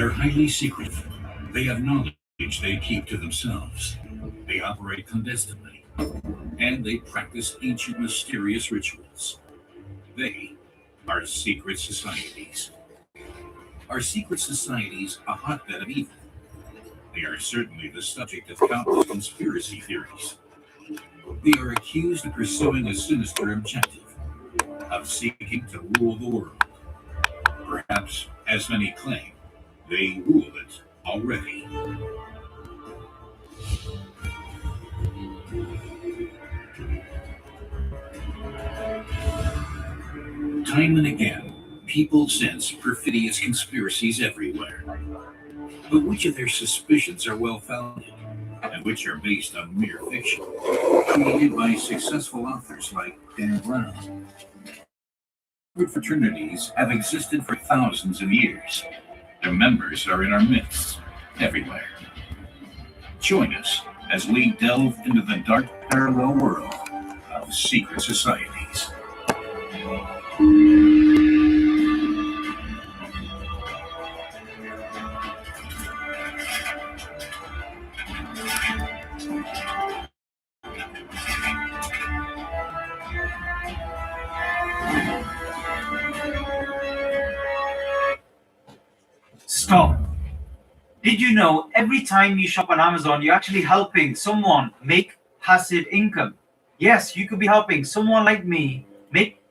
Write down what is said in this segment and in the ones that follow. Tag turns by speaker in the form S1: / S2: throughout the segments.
S1: They're highly secretive. They have knowledge they keep to themselves. They operate clandestinely, and they practice ancient mysterious rituals. They are secret societies. Are secret societies a hotbed of evil? They are certainly the subject of countless conspiracy theories. They are accused of pursuing a sinister objective, of seeking to rule the world. Perhaps, as many claim, they rule it already. Time and again, people sense perfidious conspiracies everywhere. But which of their suspicions are well founded, and which are based on mere fiction, created by successful authors like Dan Brown? Secret fraternities have existed for thousands of years. Their members are in our midst, everywhere. Join us as we delve into the dark parallel world of secret societies.
S2: Stop. Did you know every time you shop on Amazon, you're actually helping someone make passive income? Yes, you could be helping someone like me make.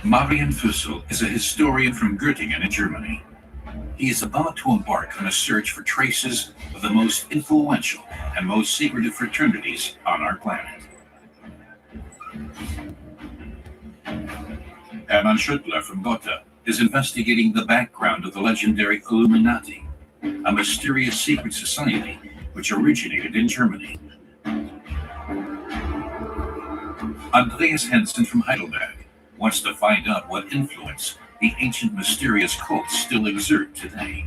S1: Marian Fussel is a historian from Göttingen in Germany. He is about to embark on a search for traces of the most influential and most secretive fraternities on our planet. Hermann Schüttler from Gotha is investigating the background of the legendary Illuminati, a mysterious secret society which originated in Germany. Andreas Hensen from Heidelberg wants to find out what influence the ancient mysterious cults still exert today.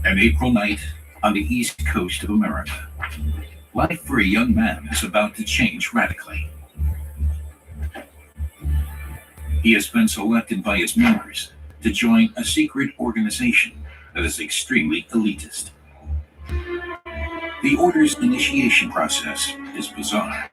S1: An April night on the east coast of America. Life for a young man is about to change radically. He has been selected by his members to join a secret organization that is extremely elitist. The order's initiation process is bizarre.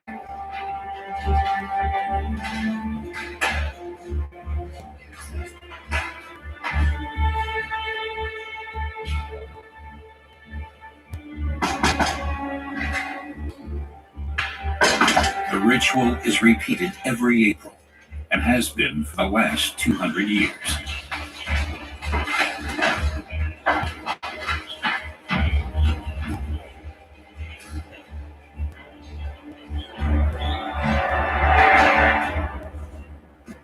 S1: The ritual is repeated every April and has been for the last 200 years.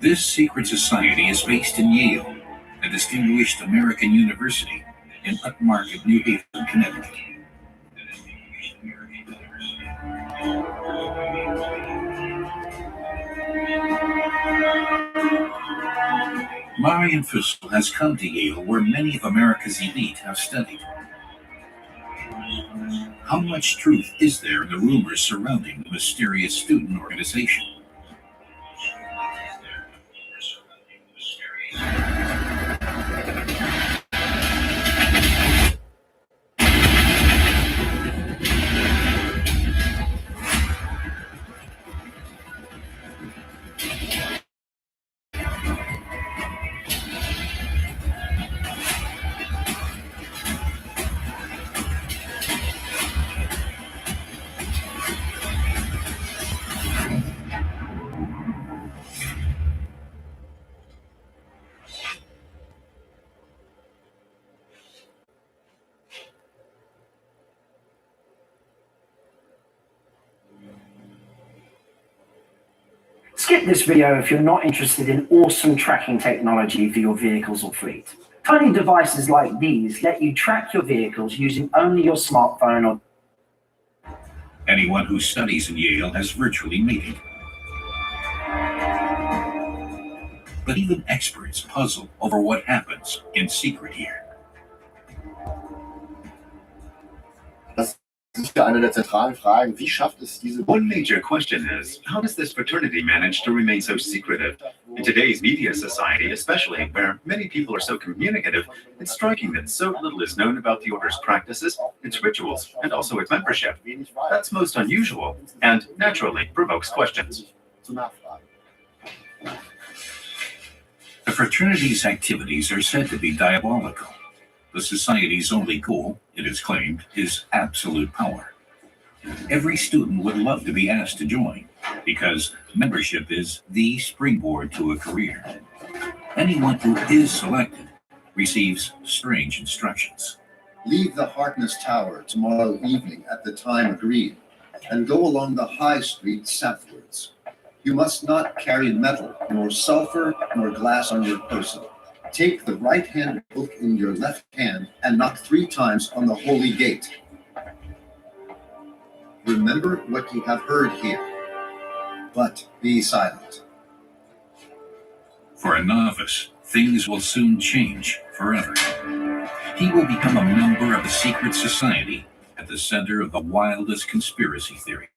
S1: This secret society is based in Yale, a distinguished American university in upmarket New Haven, Connecticut. Marian Fussel has come to Yale, where many of America's elite have studied. How much truth is there in the rumors surrounding the mysterious student organization?
S3: Skip this video if you're not interested in awesome tracking technology for your vehicles or fleet. Tiny devices like these let you track your vehicles using only your smartphone or...
S1: Anyone who studies in Yale has virtually made it. But even experts puzzle over what happens in secret here.
S4: Das ist ja eine der zentralen Fragen. Wie schafft es diese...
S5: One major question is, how does this fraternity manage to remain so secretive? In today's media society, especially, where many people are so communicative, it's striking that so little is known about the order's practices, its rituals, and also its membership. That's most unusual, and naturally provokes questions.
S4: Zu nachfragen.
S1: The fraternity's activities are said to be diabolical. The society's only goal, it is claimed, is absolute power. Every student would love to be asked to join, because membership is the springboard to a career. Anyone who is selected receives strange instructions.
S6: Leave the Harkness Tower tomorrow evening at the time agreed, and go along the High Street southwards. You must not carry metal, nor sulfur, nor glass on your person. Take the right-hand book in your left hand and knock 3 times on the holy gate. Remember what you have heard here, but be silent.
S1: For a novice, things will soon change forever. He will become a member of a secret society at the center of the wildest conspiracy theories.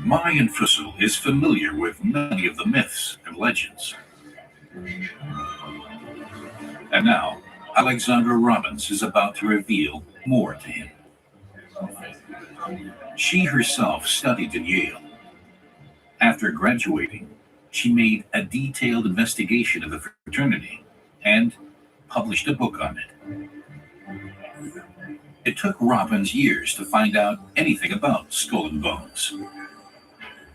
S1: Marian Fussell is familiar with many of the myths and legends. And now, Alexandra Robbins is about to reveal more to him. She herself studied at Yale. After graduating, she made a detailed investigation of the fraternity and published a book on it. It took Robbins years to find out anything about Skull and Bones.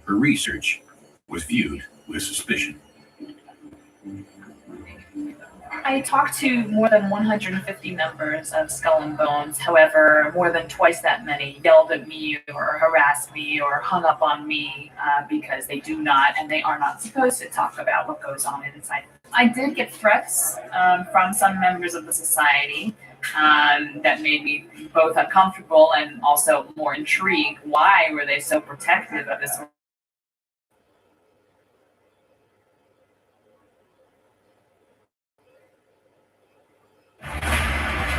S1: Her research was viewed with suspicion.
S7: I talked to more than 150 members of Skull and Bones. However, more than twice that many yelled at me or harassed me or hung up on me because they do not and they are not supposed to talk about what goes on inside. I did get threats from some members of the society that made me both uncomfortable and also more intrigued. Why were they so protective of this?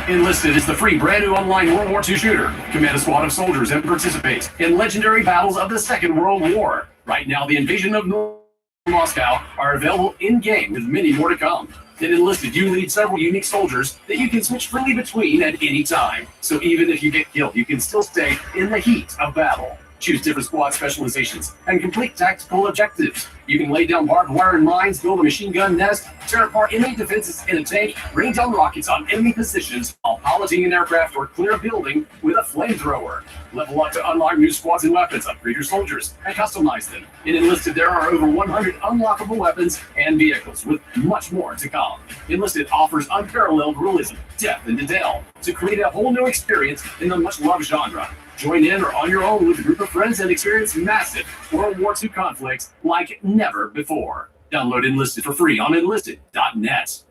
S8: Enlisted is the free brand new online World War II shooter. Command a squad of soldiers and participate in legendary battles of the Second World War. Right now, the invasion of Moscow are available in-game with many more to come. In Enlisted, you lead several unique soldiers that you can switch freely between at any time. So even if you get killed, you can still stay in the heat of battle. Choose different squad specializations and complete tactical objectives. You can lay down barbed wire and mines, build a machine gun nest, tear apart enemy defenses in a tank, rain down rockets on enemy positions while piloting an aircraft or clear a building with a flamethrower. Level up to unlock new squads and weapons, upgrade your soldiers, and customize them. In Enlisted, there are over 100 unlockable weapons and vehicles, with much more to come. Enlisted offers unparalleled realism, depth, and detail to create a whole new experience in the much-loved genre. Join in or on your own with a group of friends and experience massive World War II conflicts like never before. Download Enlisted for free on enlisted.net.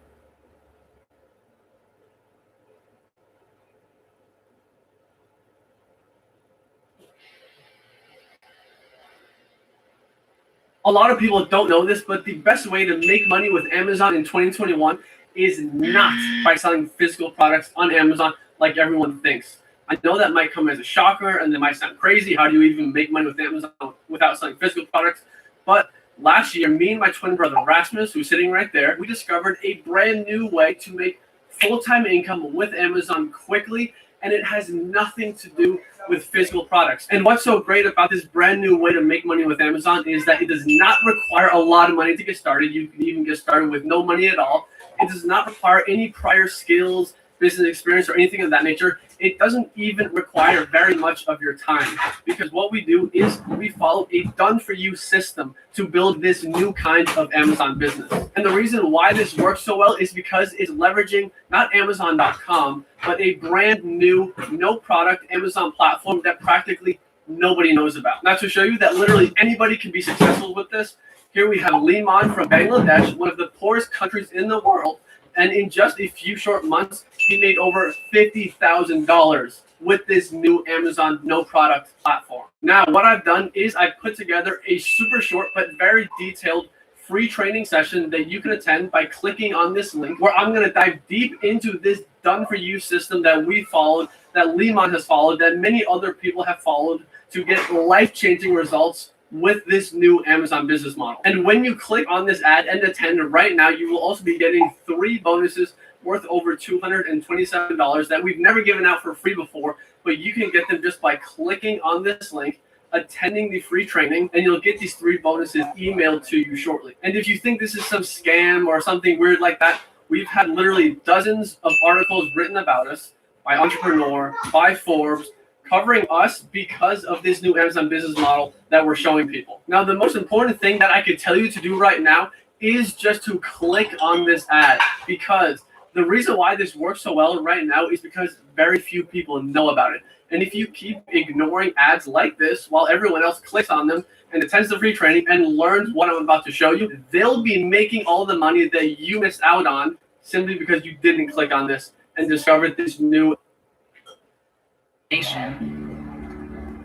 S9: A lot of people don't know this, but the best way to make money with Amazon in 2021 is not by selling physical products on Amazon like everyone thinks. I know that might come as a shocker and it might sound crazy. How do you even make money with Amazon without selling physical products? But last year, me and my twin brother Rasmus, who's sitting right there, we discovered a brand new way to make full-time income with Amazon quickly, and it has nothing to do with physical products. And what's so great about this brand new way to make money with Amazon is that it does not require a lot of money to get started. You can even get started with no money at all. It does not require any prior skills, business experience, or anything of that nature. it doesn't even require very much of your time, because what we do is we follow a done-for-you system to build this new kind of Amazon business. And the reason why this works so well is because it's leveraging not Amazon.com, but a brand new, no product Amazon platform that practically nobody knows about. Now, to show you that literally anybody can be successful with this, here we have Liman from Bangladesh, one of the poorest countries in the world. And in just a few short months, he made over $50,000 with this new Amazon no product platform. Now, what I've done is I've put together a super short but very detailed free training session that you can attend by clicking on this link, where I'm going to dive deep into this done-for-you system that we followed, that Liman has followed, that many other people have followed to get life-changing results with this new Amazon business model. And when you click on this ad and attend right now, you will also be getting 3 bonuses worth over $227 that we've never given out for free before, but you can get them just by clicking on this link, attending the free training, and you'll get these 3 bonuses emailed to you shortly. And if you think this is some scam or something weird like that, we've had literally dozens of articles written about us by Entrepreneur, by Forbes, covering us because of this new Amazon business model that we're showing people. Now, the most important thing that I could tell you to do right now is just to click on this ad, because the reason why this works so well right now is because very few people know about it. And if you keep ignoring ads like this while everyone else clicks on them and attends the free training and learns what I'm about to show you, they'll be making all the money that you missed out on simply because you didn't click on this and discovered this new.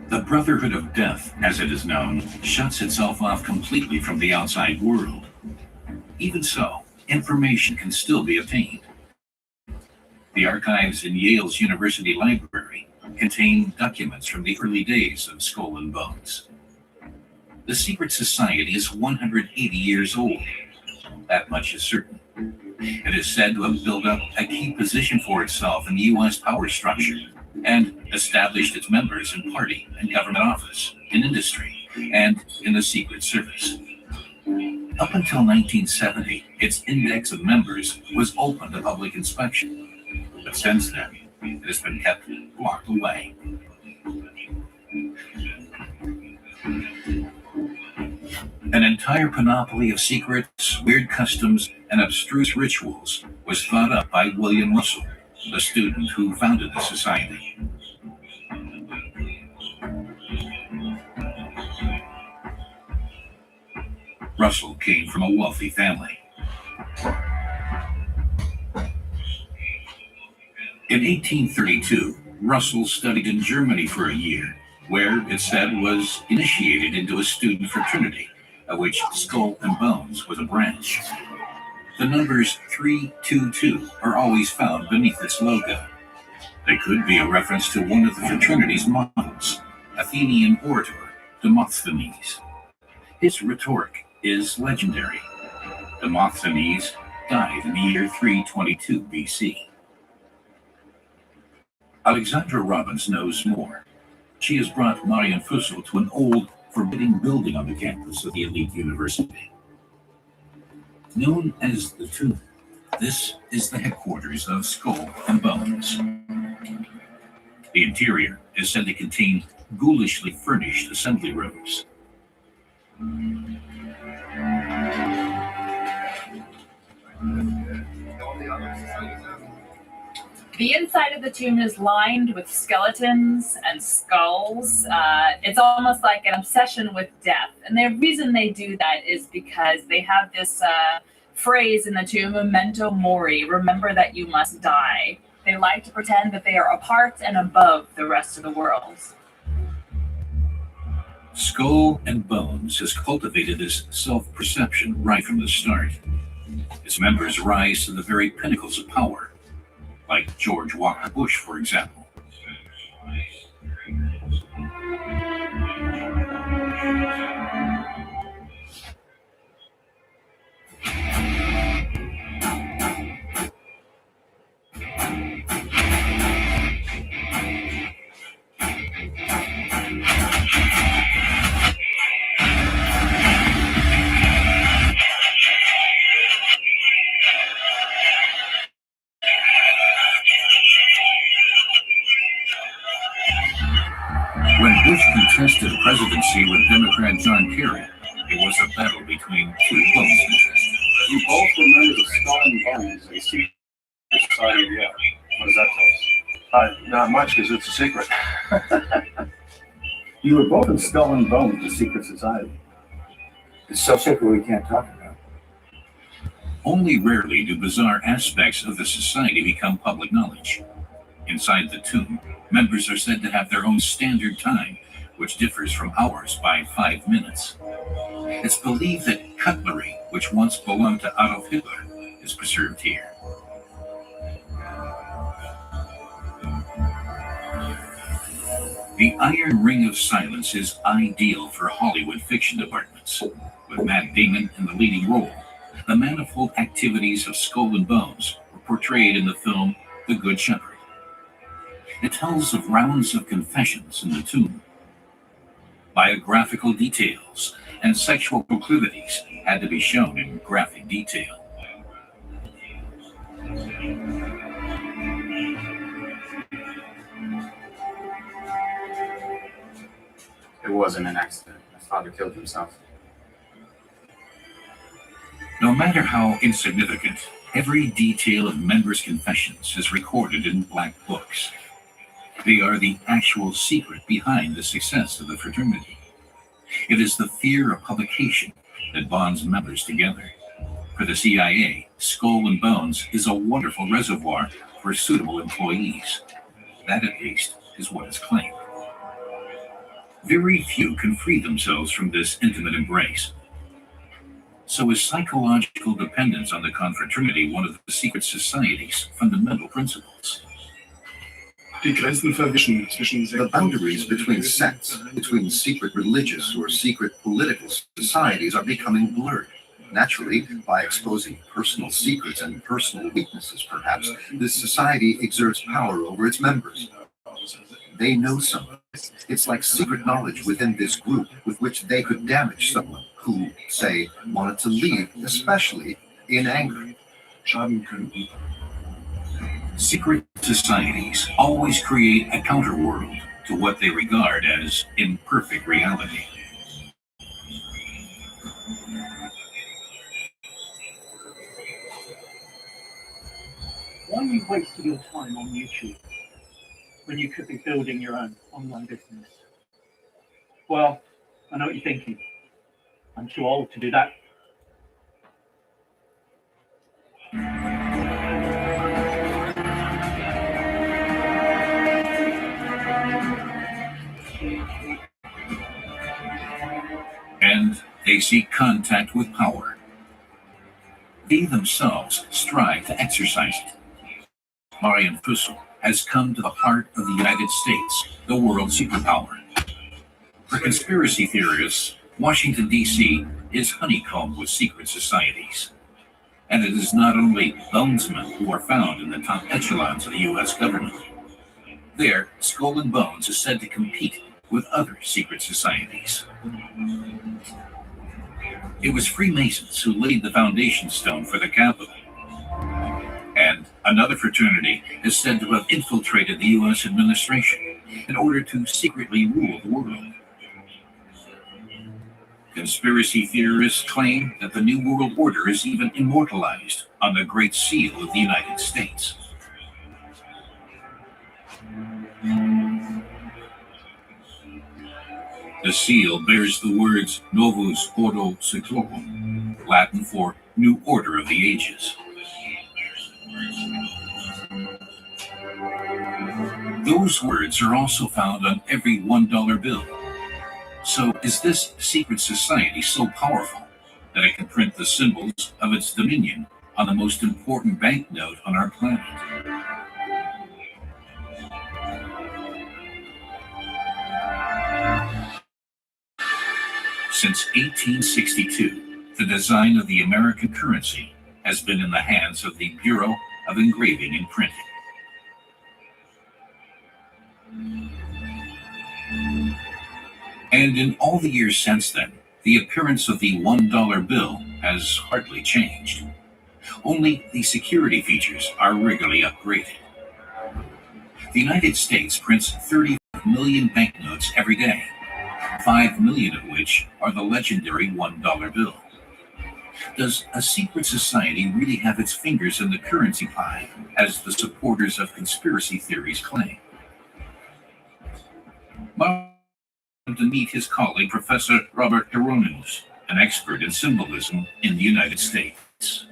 S1: The Brotherhood of Death, as it is known, shuts itself off completely from the outside world. Even so, information can still be obtained. The archives in Yale's University Library contain documents from the early days of Skull and Bones. The secret society is 180 years old. That much is certain. It is said to have built up a key position for itself in the U.S. power structure, and established its members in party and government office, in industry, and in the Secret Service. Up until 1970, its index of members was open to public inspection, but since then, it has been kept locked away. An entire panoply of secrets, weird customs, and abstruse rituals was thought up by William Russell, the student who founded the society. Russell came from a wealthy family. In 1832, Russell studied in Germany for a year, where it said was initiated into a student fraternity, of which Skull and Bones was a branch. The numbers 322 are always found beneath its logo. They could be a reference to one of the fraternity's models, Athenian orator Demosthenes. His rhetoric is legendary. Demosthenes died in the year 322 BC. Alexandra Robbins knows more. She has brought Marian Fussell to an old, forbidding building on the campus of the elite university. Known as the Tomb, this is the headquarters of Skull and Bones. The interior is said to contain ghoulishly furnished assembly rooms.
S7: The inside of the tomb is lined with skeletons and skulls. It's almost like an obsession with death. And the reason they do that is because they have this phrase in the tomb, memento mori, remember that you must die. They like to pretend that they are apart and above the rest of the world.
S1: Skull and Bones has cultivated this self-perception right from the start. Its members rise to the very pinnacles of power, like George Walker Bush, for example. Bush contested the presidency with Democrat John Kerry. It was a battle between two close interests.
S10: You both were members of Skull and Bones, a secret society of the Earth. What does that tell us? Not much, because it's a secret.
S11: You were both in Skull and Bones, the secret society. It's so secret we can't talk about.
S1: Only rarely do bizarre aspects of the society become public knowledge. Inside the tomb, members are said to have their own standard time, which differs from ours by 5 minutes. It's believed that cutlery, which once belonged to Adolf Hitler, is preserved here. The Iron Ring of Silence is ideal for Hollywood fiction departments. With Matt Damon in the leading role, the manifold activities of Skull and Bones were portrayed in the film The Good Shepherd. It tells of rounds of confessions in the tomb. Biographical details and sexual proclivities had to be shown in graphic detail.
S10: It wasn't an accident. My father killed himself.
S1: No matter how insignificant, every detail of members' confessions is recorded in black books. They are the actual secret behind the success of the fraternity. It is the fear of publication that bonds members together. For the CIA, Skull and Bones is a wonderful reservoir for suitable employees. That, at least, is what is claimed. Very few can free themselves from this intimate embrace. So is psychological dependence on the confraternity one of the secret society's fundamental principles?
S6: The boundaries between sects, between secret religious or secret political societies are becoming blurred. Naturally, by exposing personal secrets and personal weaknesses, perhaps, this society exerts power over its members. They know something. It's like secret knowledge within this group with which they could damage someone who, say, wanted to leave, especially in anger.
S1: Secret societies always create a counterworld to what they regard as imperfect reality.
S12: Why are you wasting your time on YouTube when you could be building your own online business? Well, I know what you're thinking. I'm too old to do that.
S1: And they seek contact with power. They themselves strive to exercise it. Marian Fussell has come to the heart of the United States, the world superpower. For conspiracy theorists, Washington, D.C. is honeycombed with secret societies. And it is not only bonesmen who are found in the top echelons of the U.S. government. There, Skull and Bones is said to compete with other secret societies. It was Freemasons who laid the foundation stone for the Capitol. And another fraternity is said to have infiltrated the U.S. administration in order to secretly rule the world. Conspiracy theorists claim that the New World Order is even immortalized on the Great Seal of the United States. The seal bears the words Novus Ordo Seclorum, Latin for New Order of the Ages. Those words are also found on every $1 bill. So is this secret society so powerful that it can print the symbols of its dominion on the most important banknote on our planet? Since 1862, the design of the American currency has been in the hands of the Bureau of Engraving and Printing. And in all the years since then, the appearance of the $1 bill has hardly changed. Only the security features are regularly upgraded. The United States prints 30 million banknotes every day, 5 million of which are the legendary $1 bill. Does a secret society really have its fingers in the currency pie, as the supporters of conspiracy theories claim? To meet his colleague, Professor Robert Hieronymus, an expert in symbolism in the United States.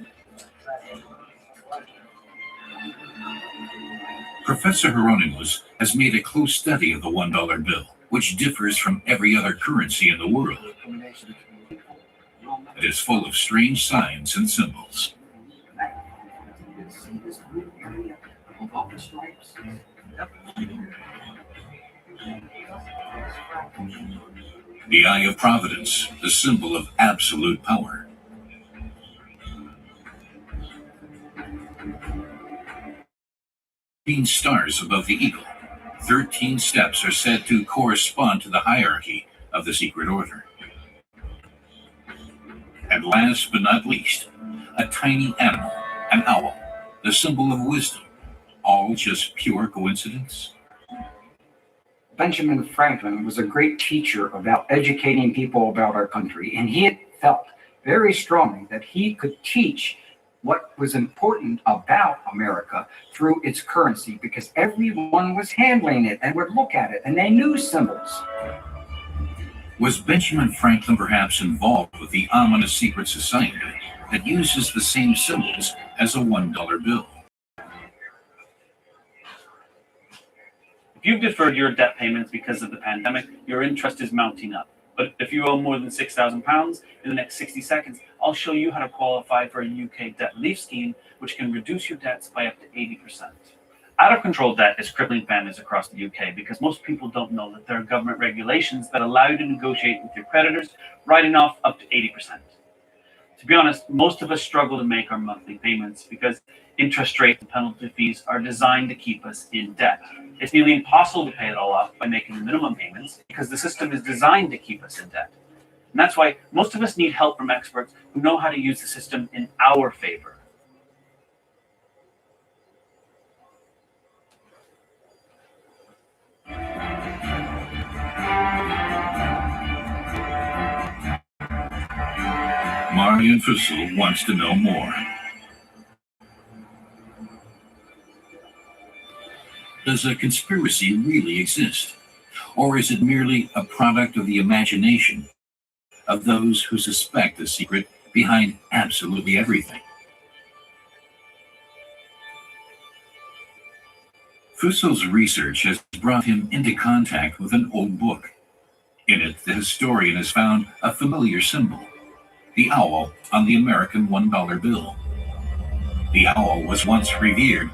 S1: Professor Hieronymus has made a close study of the $1 bill, which differs from every other currency in the world. It is full of strange signs and symbols. The Eye of Providence, the symbol of absolute power. Stars above the eagle. 13 steps are said to correspond to the hierarchy of the secret order. And last but not least, a tiny animal, an owl, the symbol of wisdom. All just pure coincidence?
S13: Benjamin Franklin was a great teacher about educating people about our country, and he had felt very strongly that he could teach what was important about America through its currency, because everyone was handling it and would look at it, and they knew symbols.
S1: Was Benjamin Franklin perhaps involved with the ominous secret society that uses the same symbols as a $1 bill?
S14: If you've deferred your debt payments because of the pandemic, your interest is mounting up. But if you owe more than £6,000 in the next 60 seconds, I'll show you how to qualify for a UK debt relief scheme, which can reduce your debts by up to 80%. Out of control debt is crippling families across the UK because most people don't know that there are government regulations that allow you to negotiate with your creditors, writing off up to 80%. To be honest, most of us struggle to make our monthly payments because interest rates and penalty fees are designed to keep us in debt. It's nearly impossible to pay it all off by making minimum payments because the system is designed to keep us in debt. And that's why most of us need help from experts who know how to use the system in our favor.
S1: Marion Fussell wants to know more. Does a conspiracy really exist? Or is it merely a product of the imagination of those who suspect the secret behind absolutely everything? Fussell's research has brought him into contact with an old book. In it, the historian has found a familiar symbol, the owl on the American $1 bill. The owl was once revered.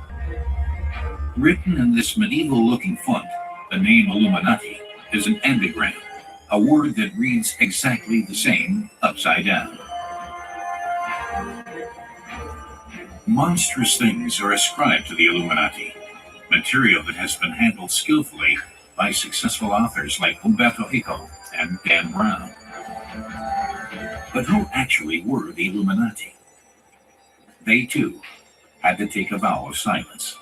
S1: Written in this medieval-looking font, the name Illuminati is an anagram, a word that reads exactly the same upside down. Monstrous things are ascribed to the Illuminati, material that has been handled skillfully by successful authors like Umberto Eco and Dan Brown. But who actually were the Illuminati? They, too, had to take a vow of silence.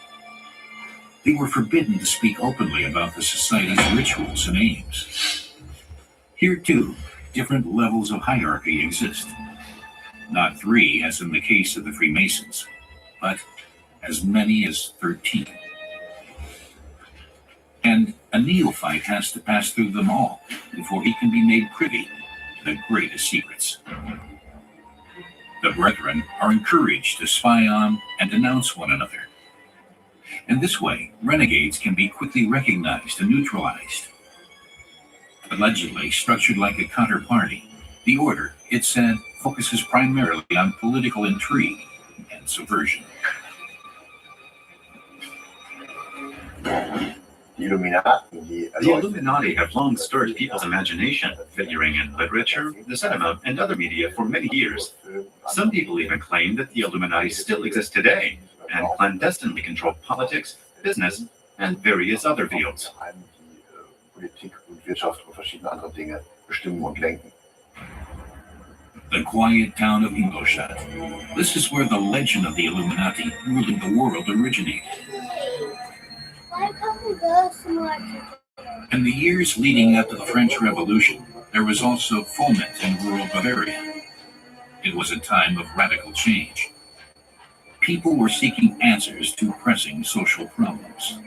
S1: They were forbidden to speak openly about the society's rituals and aims. Here, too, different levels of hierarchy exist. Not 3, as in the case of the Freemasons, but as many as 13. And a neophyte has to pass through them all before he can be made privy to the greatest secrets. The brethren are encouraged to spy on and denounce one another. In this way, renegades can be quickly recognized and neutralized. Allegedly structured like a counter-party, the order, it said, focuses primarily on political intrigue and subversion.
S5: The Illuminati have long stirred people's imagination, figuring in literature, the cinema, and other media for many years. Some people even claim that the Illuminati still exist today and clandestinely control politics, business, and various other fields.
S1: The quiet town of Ingolstadt. This is where the legend of the Illuminati ruling the world originated.
S15: Why can't we go somewhere today?
S1: In the years leading up to the French Revolution, there was also foment in rural Bavaria. It was a time of radical change. People were seeking answers to pressing social problems.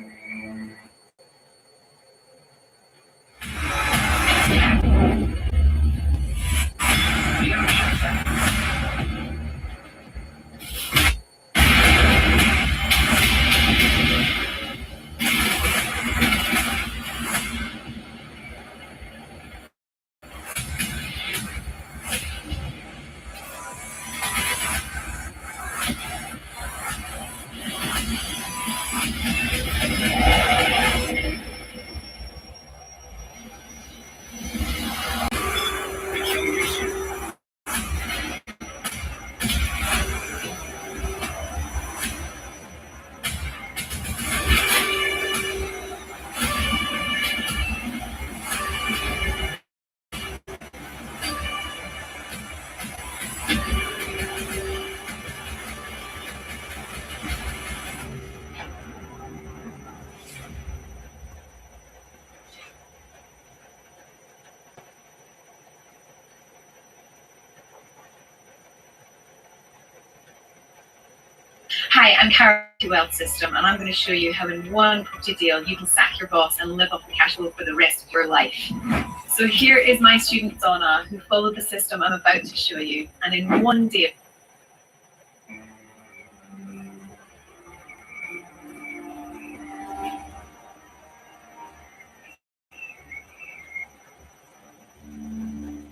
S15: Hi, I'm Carol Wealth System, and I'm going to show you how in one property deal you can sack your boss and live off the cash flow for the rest of your life. So here is my student Donna, who followed the system I'm about to show you, and in one deal.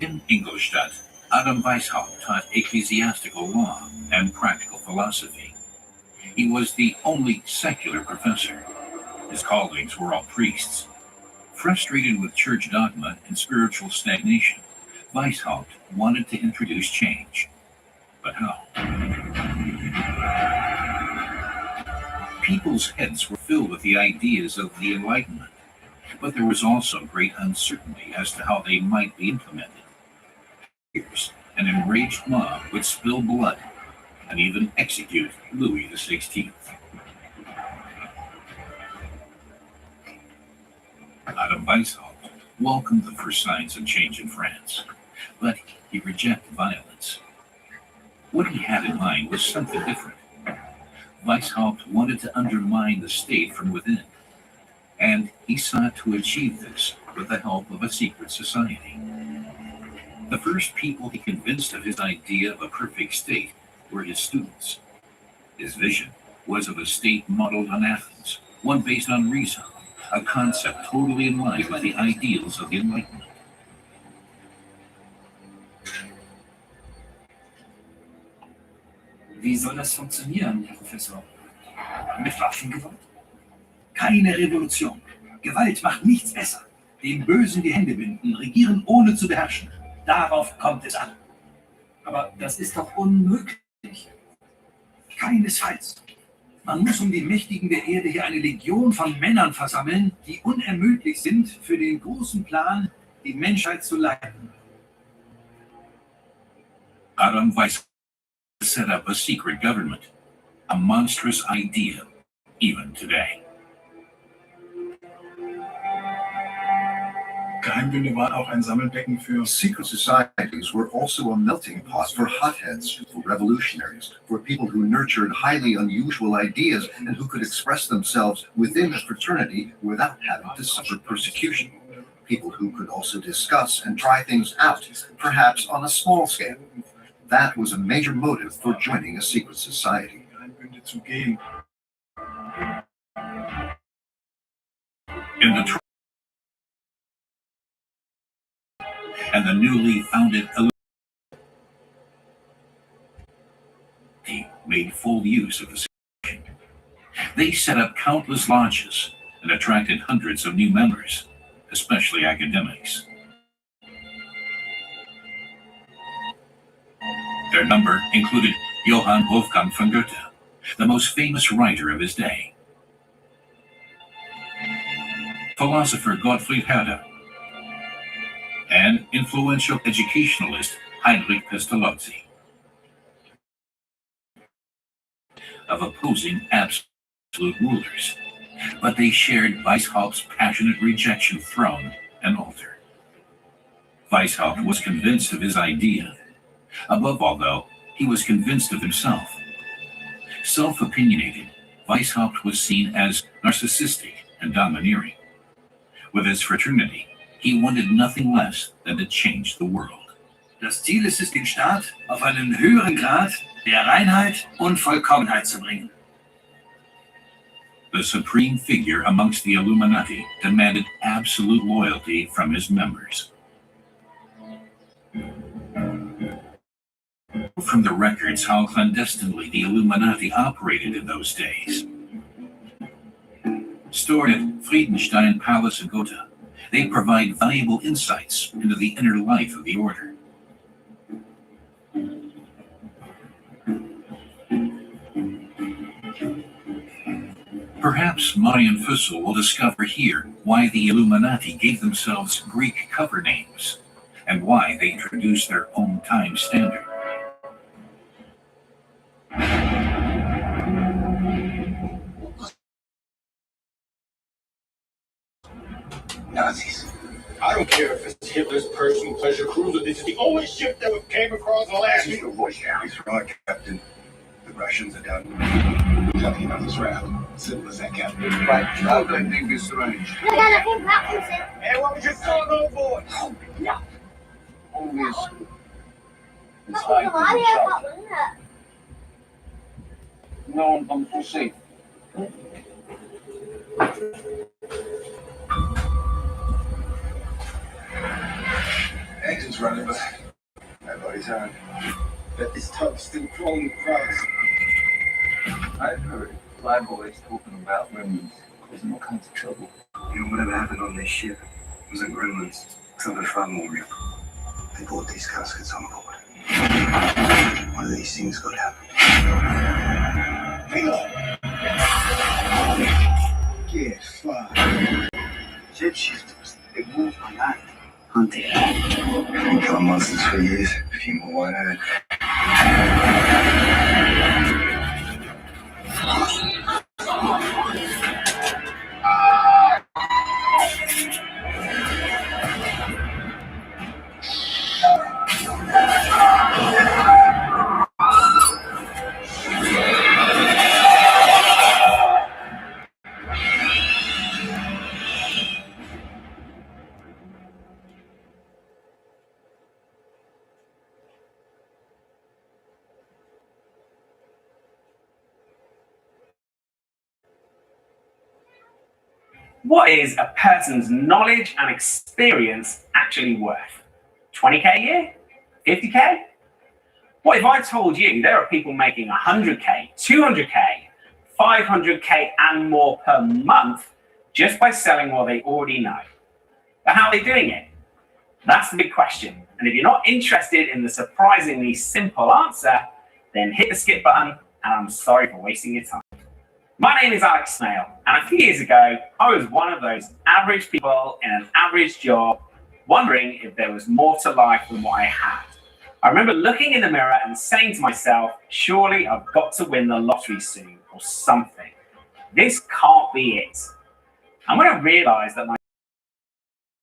S1: In Ingolstadt, Adam Weishaupt taught ecclesiastical law and practical philosophy. He was the only secular professor. His colleagues were all priests. Frustrated with church dogma and spiritual stagnation, Weishaupt wanted to introduce change. But how? People's heads were filled with the ideas of the Enlightenment, but there was also great uncertainty as to how they might be implemented. An enraged mob would spill blood and even execute Louis XVI. Adam Weishaupt welcomed the first signs of change in France, but he rejected violence. What he had in mind was something different. Weishaupt wanted to undermine the state from within, and he sought to achieve this with the help of a secret society. The first people he convinced of his idea of a perfect state were his students. His vision was of a state modeled on Athens, one based on reason, a concept totally in line with the ideals of the Enlightenment.
S16: Wie soll das funktionieren, Herr Professor? Mit Waffengewalt? Keine Revolution. Gewalt macht nichts besser. Den Bösen die Hände binden, regieren ohne zu beherrschen. Darauf kommt es an. Aber das ist doch unmöglich. Keinesfalls. Man muss um die Mächtigen der Erde hier eine Legion von Männern versammeln, die unermüdlich sind, für den großen Plan, die Menschheit zu leiten.
S1: Adam Weishaupt set up a secret government, a monstrous idea, even today.
S6: Geheimbünde waren auch ein Sammelbecken für secret societies were also a melting pot for hotheads, for revolutionaries, for people who nurtured highly unusual ideas and who could express themselves within a fraternity without having to suffer persecution. People who could also discuss and try things out, perhaps on a small scale. That was a major motive for joining a secret society.
S1: In the and the newly founded made full use of the situation. They set up countless lodges and attracted hundreds of new members, especially academics. Their number included Johann Wolfgang von Goethe, the most famous writer of his day, philosopher Gottfried Herder, and influential educationalist Heinrich Pestalozzi. Of opposing absolute rulers, but they shared Weishaupt's passionate rejection throne and altar. Weishaupt was convinced of his idea. Above all, though, he was convinced of himself. Self-opinionated, Weishaupt was seen as narcissistic and domineering. With his fraternity, he wanted nothing less than to change the world.
S16: Das Ziel ist es, den Staat auf einen höheren Grad der Reinheit und Vollkommenheit zu bringen.
S1: The supreme figure amongst the Illuminati demanded absolute loyalty from his members. From the records how clandestinely the Illuminati operated in those days. Stored at Friedenstein Palace in Gotha, they provide valuable insights into the inner life of the order. Perhaps Marian Fussell will discover here why the Illuminati gave themselves Greek cover names and why they introduced their own time standard.
S17: Nazis. I don't care if it's Hitler's personal pleasure cruiser. This is the only ship that came across the last week. Your voice down. He's wrong, Captain. The Russians are done. Talking about this raft. Simple as that, Captain. Right. How do I think this strange? Hey, what was your song, old boy? Oh, yeah. Only a school. It's high. No, I'm too safe. Engine's running, but everybody's on. Bet this tub's still crawling across.
S11: I've heard flyboys talking about gremlins causing all kinds of trouble.
S17: You know, whatever happened on this ship wasn't gremlins. Something far more real. They brought these caskets on board. One of these things could happen. Hang on! Get far. Ship shifters, they move by night. Hunting. Been killing monsters for years. A few more white-eyed.
S18: What is a person's knowledge and experience actually worth? 20k a year? 50k? What if I told you there are people making 100k, 200k, 500k and more per month just by selling what they already know? But how are they doing it? That's the big question. And if you're not interested in the surprisingly simple answer, then hit the skip button, and I'm sorry for wasting your time. My name is Alex Snail, and a few years ago, I was one of those average people in an average job, wondering if there was more to life than what I had. I remember looking in the mirror and saying to myself, surely I've got to win the lottery soon, or something. This can't be it. And when I realized that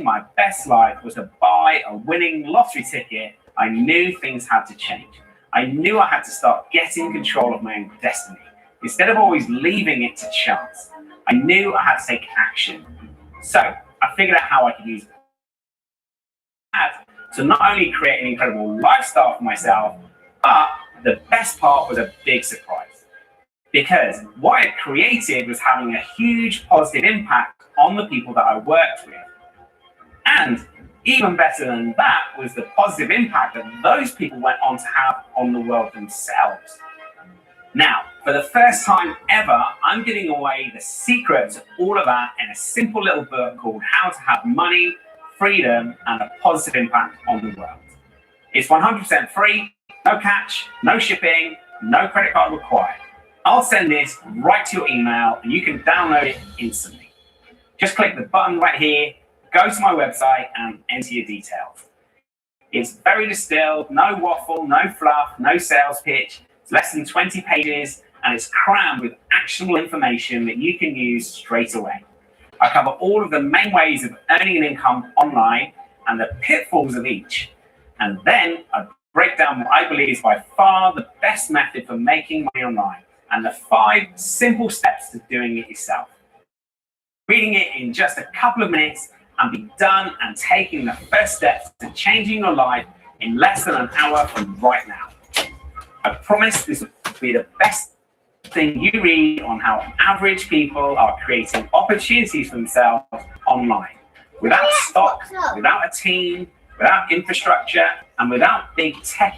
S18: my best life was to buy a winning lottery ticket, I knew things had to change. I knew I had to start getting control of my own destiny, instead of always leaving it to chance. I knew I had to take action. So I figured out how I could use that to not only create an incredible lifestyle for myself, but the best part was a big surprise. Because what I created was having a huge positive impact on the people that I worked with. And even better than that was the positive impact that those people went on to have on the world themselves. Now, for the first time ever, I'm giving away the secret to all of that in a simple little book called How to Have Money, Freedom, and a Positive Impact on the World. It's 100% free, no catch, no shipping, no credit card required. I'll send this right to your email and you can download it instantly. Just click the button right here, go to my website and enter your details. It's very distilled, no waffle, no fluff, no sales pitch. It's less than 20 pages and it's crammed with actionable information that you can use straight away. I cover all of the main ways of earning an income online and the pitfalls of each. And then I break down what I believe is by far the best method for making money online and the 5 simple steps to doing it yourself. Reading it in just a couple of minutes and be done and taking the first steps to changing your life in less than an hour from right now. I promise this will be the best thing you read on how average people are creating opportunities for themselves online. Without stock, without a team, without infrastructure, and without big tech